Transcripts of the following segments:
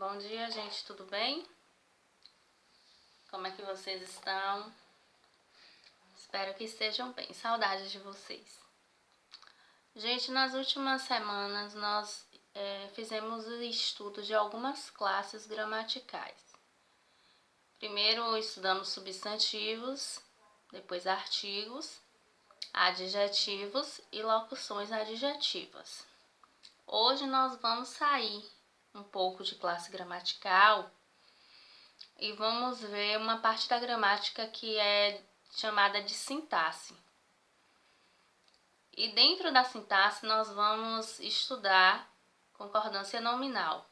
Bom dia, gente, tudo bem? Como é que vocês estão? Espero que estejam bem. Saudades de vocês. Gente, nas últimas semanas nós fizemos o estudo de algumas classes gramaticais. Primeiro estudamos substantivos, depois artigos, adjetivos e locuções adjetivas. Hoje nós vamos sair um pouco de classe gramatical e vamos ver uma parte da gramática que é chamada de sintaxe. E dentro da sintaxe nós vamos estudar concordância nominal.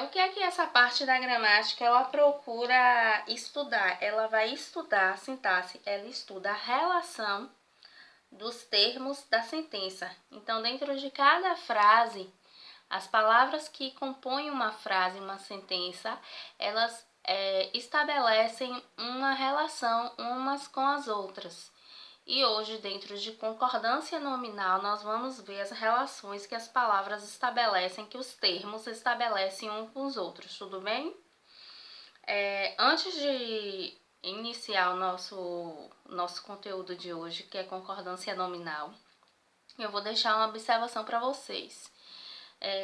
O que é que essa parte da gramática ela procura estudar? Ela vai estudar a sintaxe, ela estuda a relação dos termos da sentença. Então, dentro de cada frase, as palavras que compõem uma frase, uma sentença, elas estabelecem uma relação umas com as outras. E hoje, dentro de concordância nominal, nós vamos ver as relações que as palavras estabelecem, que os termos estabelecem uns com os outros, tudo bem? Antes de iniciar o nosso conteúdo de hoje, que é concordância nominal, eu vou deixar uma observação para vocês.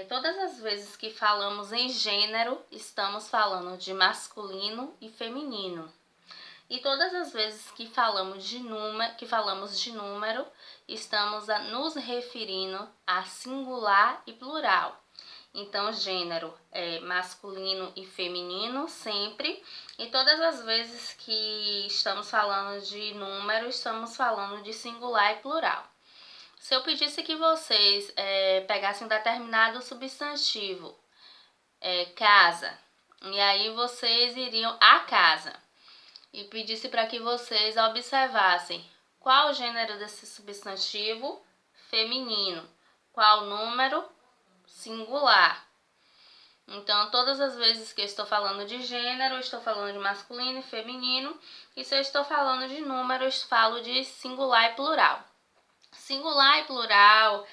Todas as vezes que falamos em gênero, estamos falando de masculino e feminino. E todas as vezes que falamos de número, estamos nos referindo a singular e plural. Então, gênero é masculino e feminino sempre. E todas as vezes que estamos falando de número, estamos falando de singular e plural. Se eu pedisse que vocês pegassem um determinado substantivo, casa, e aí vocês iriam à casa, e pedisse para que vocês observassem qual o gênero desse substantivo, feminino, qual o número, singular. Então, todas as vezes que eu estou falando de gênero, eu estou falando de masculino e feminino, e se eu estou falando de número, eu falo de singular e plural. Singular e plural,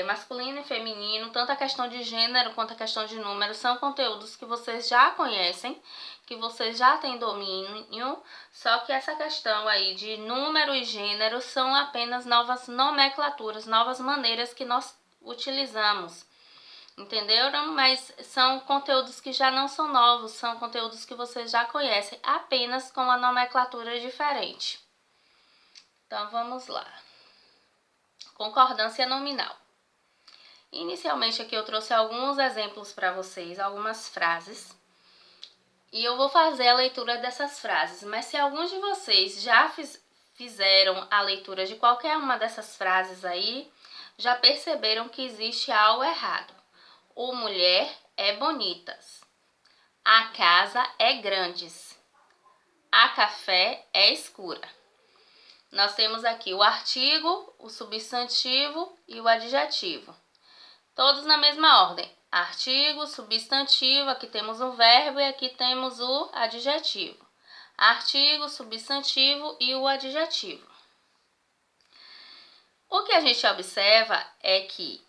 masculino e feminino, tanto a questão de gênero quanto a questão de número, são conteúdos que vocês já conhecem, que vocês já têm domínio, só que essa questão aí de número e gênero são apenas novas nomenclaturas, novas maneiras que nós utilizamos. Entenderam? Mas são conteúdos que já não são novos, são conteúdos que vocês já conhecem, apenas com uma nomenclatura diferente. Então, vamos lá. Concordância nominal. Inicialmente aqui eu trouxe alguns exemplos para vocês, algumas frases. E eu vou fazer a leitura dessas frases, mas se alguns de vocês já fizeram a leitura de qualquer uma dessas frases aí, já perceberam que existe algo errado. O mulher é bonitas. A casa é grandes. A café é escura. Nós temos aqui o artigo, o substantivo e o adjetivo. Todos na mesma ordem. Artigo, substantivo, aqui temos o verbo e aqui temos o adjetivo. Artigo, substantivo e o adjetivo. O que a gente observa é que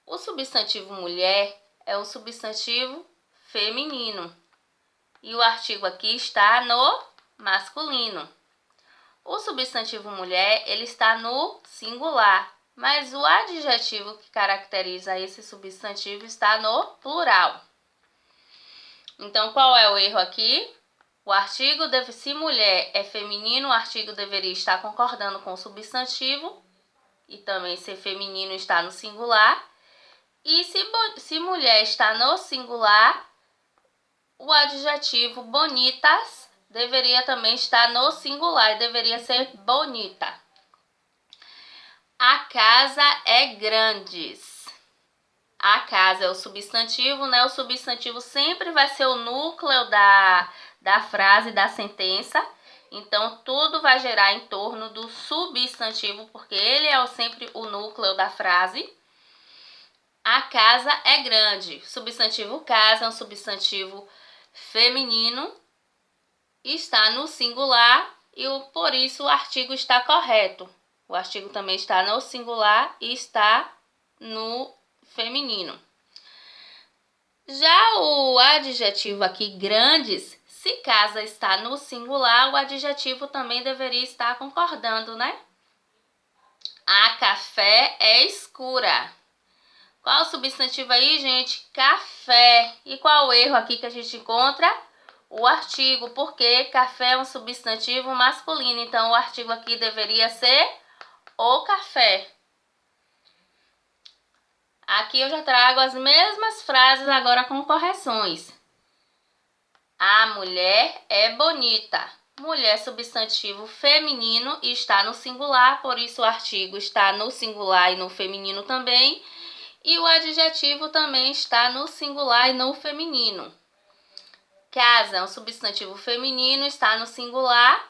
o substantivo mulher é um substantivo feminino. E o artigo aqui está no masculino. O substantivo mulher, ele está no singular, mas o adjetivo que caracteriza esse substantivo está no plural. Então, qual é o erro aqui? O artigo se mulher é feminino, o artigo deveria estar concordando com o substantivo, e também ser feminino está no singular. E se mulher está no singular, o adjetivo bonitas deveria também estar no singular e deveria ser bonita. A casa é grandes. A casa é o substantivo, né? O substantivo sempre vai ser o núcleo da frase, da sentença. Então, tudo vai girar em torno do substantivo, porque ele é sempre o núcleo da frase. A casa é grande. Substantivo casa é um substantivo feminino. Está no singular e por isso o artigo está correto. O artigo também está no singular e está no feminino. Já o adjetivo aqui, grandes, se casa está no singular, o adjetivo também deveria estar concordando, né? A café é escura. Qual o substantivo aí, gente? Café. E qual o erro aqui que a gente encontra? O artigo, porque café é um substantivo masculino. Então, o artigo aqui deveria ser o café. Aqui eu já trago as mesmas frases agora com correções. A mulher é bonita. Mulher substantivo feminino e está no singular, por isso o artigo está no singular e no feminino também. E o adjetivo também está no singular e no feminino. Casa é um substantivo feminino, está no singular.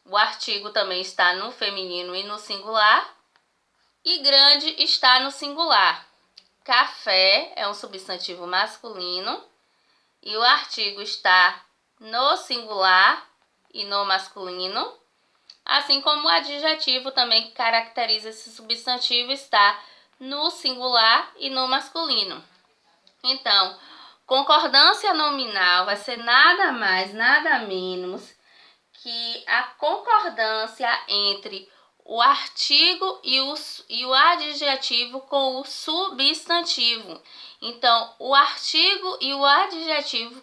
O artigo também está no feminino e no singular. E grande está no singular. Café é um substantivo masculino e o artigo está no singular e no masculino. Assim como o adjetivo também que caracteriza esse substantivo está no singular e no masculino. Então, concordância nominal vai ser nada mais, nada menos que a concordância entre o artigo e o adjetivo com o substantivo. Então, o artigo e o adjetivo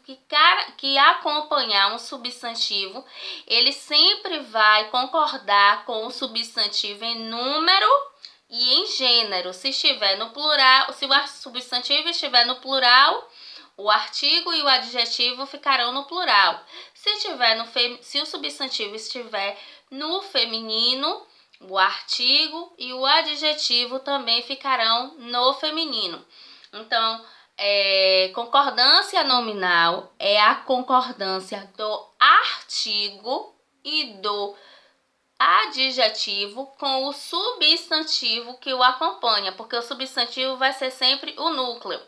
que acompanhar um substantivo, ele sempre vai concordar com o substantivo em número e em gênero. Se estiver no plural, se o substantivo estiver no plural, o artigo e o adjetivo ficarão no plural. Se o substantivo estiver no feminino, o artigo e o adjetivo também ficarão no feminino. Então, concordância nominal é a concordância do artigo e do adjetivo com o substantivo que o acompanha, porque o substantivo vai ser sempre o núcleo.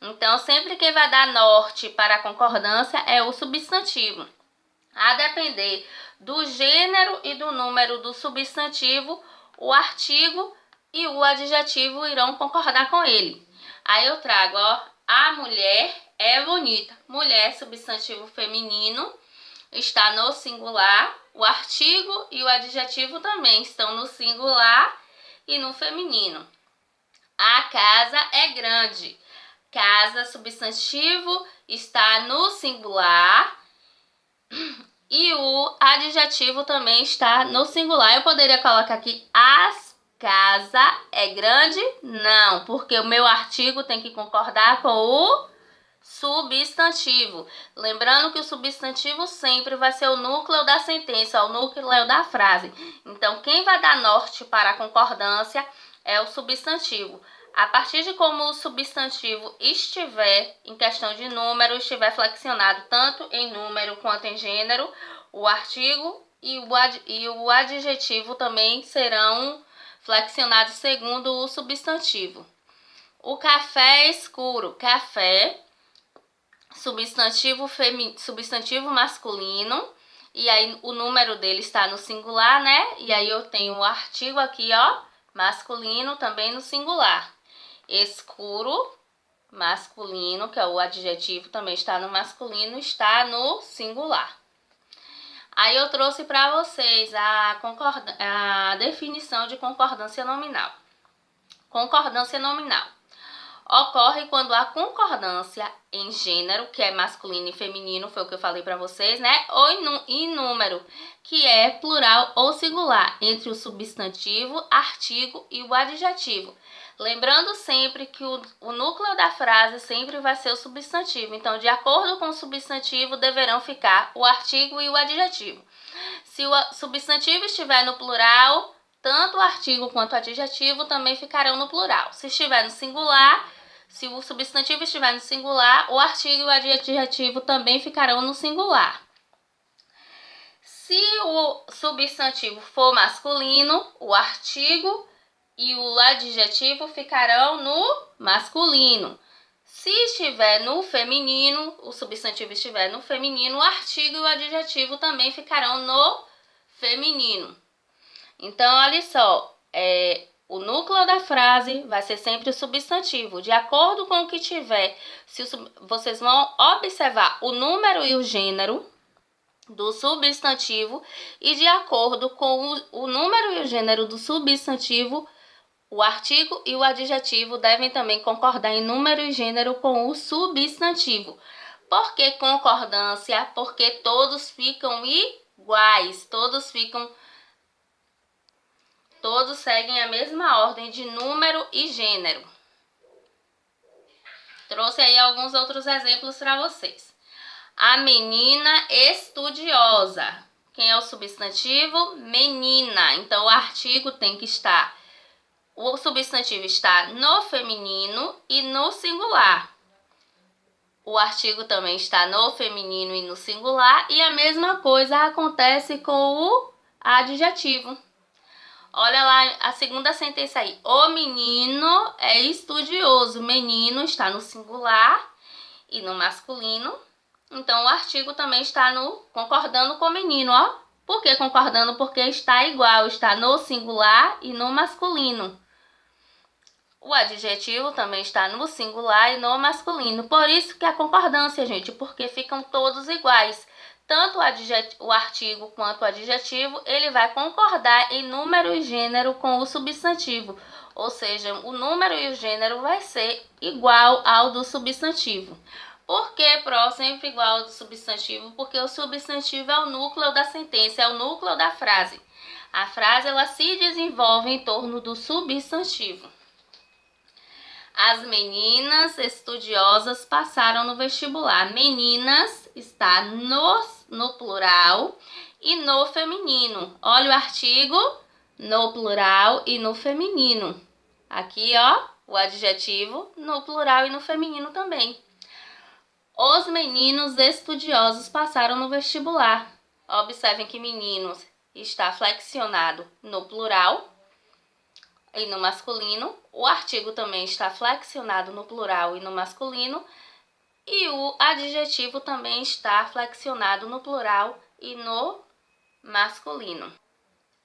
Então, sempre quem vai dar norte para a concordância é o substantivo. A depender do gênero e do número do substantivo, o artigo e o adjetivo irão concordar com ele. Aí eu trago, ó, a mulher é bonita. Mulher, substantivo feminino, está no singular. O artigo e o adjetivo também estão no singular e no feminino. A casa é grande. Casa, substantivo, está no singular e o adjetivo também está no singular. Eu poderia colocar aqui as casa é grande? Não, porque o meu artigo tem que concordar com o substantivo. Lembrando que o substantivo sempre vai ser o núcleo da sentença, o núcleo da frase. Então, quem vai dar norte para a concordância é o substantivo. A partir de como o substantivo estiver em questão de número, estiver flexionado tanto em número quanto em gênero, o artigo e o adjetivo também serão flexionados segundo o substantivo. O café é escuro. Café, substantivo masculino, e aí o número dele está no singular, né? E aí eu tenho o artigo aqui, ó, masculino também no singular. Escuro, masculino, que é o adjetivo, também está no masculino, está no singular. Aí eu trouxe para vocês a definição de concordância nominal. Concordância nominal ocorre quando a concordância em gênero, que é masculino e feminino, foi o que eu falei para vocês, né? Ou em número, que é plural ou singular, entre o substantivo, artigo e o adjetivo. Lembrando sempre que o núcleo da frase sempre vai ser o substantivo. Então, de acordo com o substantivo, deverão ficar o artigo e o adjetivo. Se o substantivo estiver no plural, tanto o artigo quanto o adjetivo também ficarão no plural. Se estiver no singular, se o substantivo estiver no singular, o artigo e o adjetivo também ficarão no singular. Se o substantivo for masculino, o artigo e o adjetivo ficarão no masculino. Se estiver no feminino, o substantivo estiver no feminino, o artigo e o adjetivo também ficarão no feminino. Então, olha só, o núcleo núcleo da frase vai ser sempre o substantivo. De acordo com o que tiver, vocês vão observar o número e o gênero do substantivo, e de acordo com o número e o gênero do substantivo, o artigo e o adjetivo devem também concordar em número e gênero com o substantivo. Por que concordância? Porque todos ficam iguais, todos seguem a mesma ordem de número e gênero. Trouxe aí alguns outros exemplos para vocês. A menina estudiosa. Quem é o substantivo? Menina. Então, o artigo tem que estar... O substantivo está no feminino e no singular. O artigo também está no feminino e no singular. E a mesma coisa acontece com o adjetivo. Olha lá a segunda sentença aí. O menino é estudioso. Menino está no singular e no masculino. Então, o artigo também está concordando com o menino, ó. Por que concordando? Porque está igual, está no singular e no masculino. O adjetivo também está no singular e no masculino. Por isso que a concordância, gente, porque ficam todos iguais. Tanto o artigo quanto o adjetivo, ele vai concordar em número e gênero com o substantivo. Ou seja, o número e o gênero vai ser igual ao do substantivo. Por que, Pró, sempre igual ao do substantivo? Porque o substantivo é o núcleo da sentença, é o núcleo da frase. A frase, ela se desenvolve em torno do substantivo. As meninas estudiosas passaram no vestibular. Meninas está no plural e no feminino. Olha o artigo no plural e no feminino. Aqui, ó, o adjetivo no plural e no feminino também. Os meninos estudiosos passaram no vestibular. Observem que meninos está flexionado no plural e no masculino. O artigo também está flexionado no plural e no masculino. E o adjetivo também está flexionado no plural e no masculino.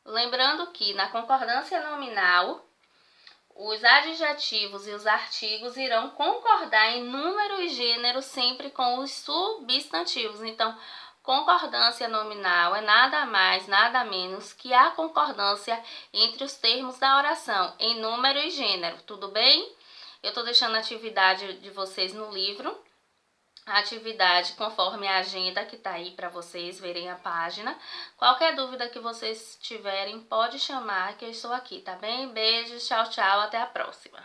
Lembrando que na concordância nominal, os adjetivos e os artigos irão concordar em número e gênero sempre com os substantivos. Então, concordância nominal é nada mais, nada menos que a concordância entre os termos da oração, em número e gênero. Tudo bem? Eu estou deixando a atividade de vocês no livro. A atividade conforme a agenda que está aí para vocês verem a página. Qualquer dúvida que vocês tiverem, pode chamar que eu estou aqui, tá bem? Beijos, tchau, tchau, até a próxima.